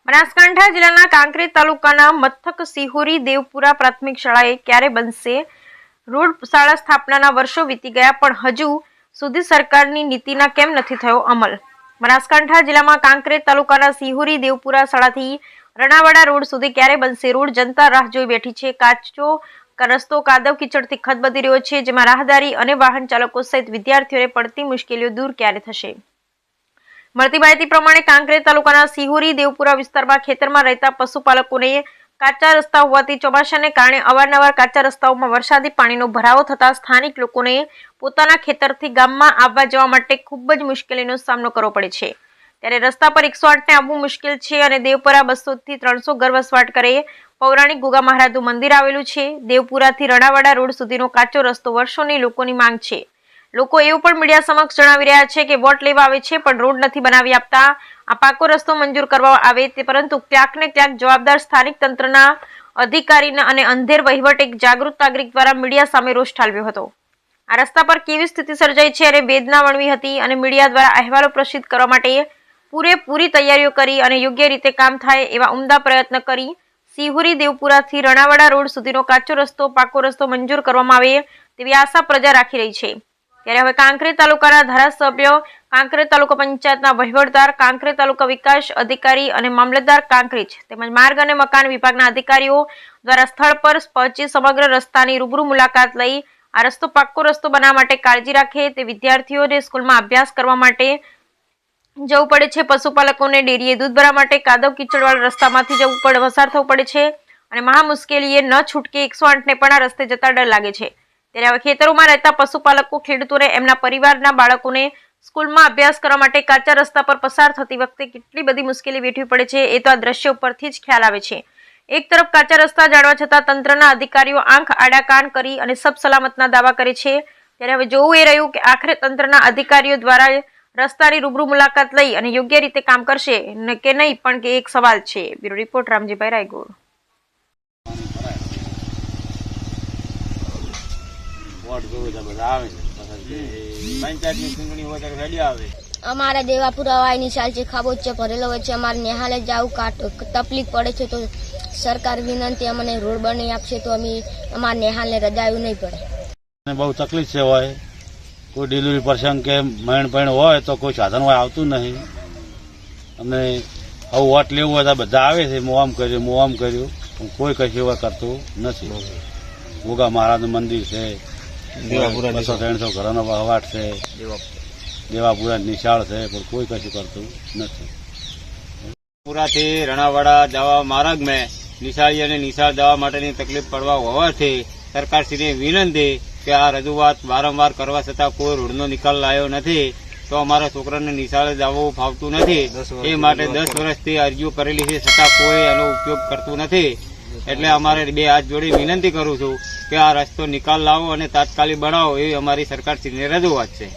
બનાસકાંઠા જિલ્લાના કાંકરેજ તાલુકાના મથક સિહોરી દેવપુરા પ્રાથમિક શાળાએ ક્યારે બનશે રોડ? શાળા સ્થાપનાના વર્ષો વીતી ગયા પણ હજુ સુધી સરકારની નીતિના કેમ નથી થયો અમલ? બનાસકાંઠા જિલ્લામાં કાંકરેજ તાલુકાના સિહોરી દેવપુરા શાળાથી રણાવાડા રોડ સુધી ક્યારે બનશે રોડ? જનતા રાહ જોઈ બેઠી છે। કાચો રસ્તો કાદવ કીચડથી ખદબદી રહ્યો છે, જેમાં રાહદારી અને વાહન ચાલકો સહિત વિદ્યાર્થીઓને પડતી મુશ્કેલીઓ દૂર ક્યારે થશે? મળતી માહિતી પ્રમાણે કાંકરેજ તાલુકાના સિહોરી દેવપુરા વિસ્તારમાં ખેતરમાં રહેતા પશુપાલકોને કાચા રસ્તા હોવાથી ચોમાસાને કારણે અવારનવાર કાચા રસ્તાઓમાં વરસાદી પાણીનો ભરાવો થતા સ્થાનિક લોકોને પોતાના ખેતરથી ગામમાં આવવા જવા માટે ખૂબ જ મુશ્કેલીનો સામનો કરવો પડે છે। ત્યારે રસ્તા પર 108ને આવવું મુશ્કેલ છે અને દેવપુરા 200 થી 300 ઘર વસવાટ કરે પૌરાણિક ગુગા મહારાજનું મંદિર આવેલું છે। દેવપુરાથી રણાવાડા રોડ સુધીનો કાચો રસ્તો વર્ષોની લોકોની માંગ છે। લોકો એવું પણ મીડિયા સમક્ષ જણાવી રહ્યા છે કે વોટ લેવા આવે છે પણ રોડ નથી બનાવી આપતા। આ પાકો રસ્તો મંજૂર કરવામાં આવે તે પરંતુ ક્યાંક ને ક્યાંક જવાબદાર સ્થાનિક તંત્રના અધિકારીના અને અંધેર વહીવટ એક જાગૃત નાગરિક દ્વારા મીડિયા સામે રોષ ઠાલવ્યો હતો। આ રસ્તા પર કેવી સ્થિતિ સર્જાઈ છે અને વેદના વણવી હતી અને મીડિયા દ્વારા અહેવાલો પ્રસિદ્ધ કરવા માટે પૂરેપૂરી તૈયારીઓ કરી અને યોગ્ય રીતે કામ થાય એવા ઉમદા પ્રયત્ન કરી સિહોરી દેવપુરાથી રણાવાડા રોડ સુધીનો કાચો રસ્તો પાકો રસ્તો મંજૂર કરવામાં આવે તેવી આશા પ્રજા રાખી રહી છે। ત્યારે હવે કાંકરેજ તાલુકાના ધારાસભ્ય, કાંકરેજ તાલુકા પંચાયતના વહીવટદાર, કાંકરેજ તાલુકા વિકાસ અધિકારી અને મામલતદાર કાંકરેજ તેમજ માર્ગ અને મકાન વિભાગના અધિકારીઓ દ્વારા સ્થળ પર પહોંચી સમગ્ર રસ્તાની રૂબરૂ મુલાકાત લઈ આ રસ્તો પાક્કો રસ્તો બનાવવા માટે કાળજી રાખે તે વિદ્યાર્થીઓને સ્કૂલમાં અભ્યાસ કરવા માટે જવું પડે છે, પશુપાલકોને ડેરીએ દૂધ ભરવા માટે કાદવ કીચડવાળા રસ્તામાંથી પસાર થવું પડે છે અને મહા મુશ્કેલીએ ન છૂટકે 108ને પણ આ રસ્તે જતા ડર લાગે છે। ત્યારે હવે ખેતરોમાં રહેતા પશુપાલકો, ખેડૂતોને એમના પરિવારના બાળકોને સ્કૂલમાં અભ્યાસ કરવા માટે કાચા રસ્તા પર પસાર થતી વખતે કેટલી બધી મુશ્કેલી વેઠવી પડે છે એ તો આ દ્રશ્ય ઉપરથી જ ખ્યાલ આવે છે। એક તરફ કાચા રસ્તા જાળવા છતાં તંત્રના અધિકારીઓ આંખ આડા કાન કરી અને સબ સલામતના દાવા કરે છે। ત્યારે હવે જોવું એ રહ્યું કે આખરે તંત્રના અધિકારીઓ દ્વારા રસ્તાની રૂબરૂ મુલાકાત લઈ અને યોગ્ય રીતે કામ કરશે કે નહીં પણ કે એક સવાલ છે। Bureau report Ramjibhai Raigor. અમારે દેવાપુરા વાયની ચાલ છે, ખાબોચિયા ભરેલો હોય છે, અમારે નિહાલે જવું તકલીફ પડે છે તો સરકાર વિનંતી અમને રોડ બનાવી આપશે તો અમે અમારે નિહાલને રજાયું નહીં પડે। બહુ તકલીફ છે, હોય કોઈ ડિલિવરી પ્રસંગ કે મહેણ હોય તો કોઈ સાધન હોય આવતું નહીં અને આવું વોટ લેવું હોય તો બધા આવે છે, મોમ કર્યું પણ કોઈ કશું કરતું નથી। ગોગા મહારાજનું મંદિર છે, 200-300 ઘરોનો વહવાટ છે, દેવાપુરા નિશાળ છે પણ કોઈ કશું કરતું નથી। પૂરાથી રણાવાડા જવા માર્ગ મેં નિશાળી અને નિશાળ જવા માટેની તકલીફ પડવા હોવાથી સરકારશ્રીને વિનંતી કે આ રજૂઆત વારંવાર કરવા છતાં કોઈ રોડનો નિકાલ લાવ્યો નથી તો અમારા છોકરાને નિશાળે જવું ફાવતું નથી। એ માટે 10 વર્ષથી અરજીઓ કરેલી છે છતાં કોઈ એનો ઉપયોગ કરતું નથી। એટલે અમારે બે હાથ જોડી વિનંતી કરું છું કે આ રસ્તો નિકાલ લાવો અને તાત્કાલિક બનાવો એવી અમારી સરકારશ્રીની રજૂઆત છે।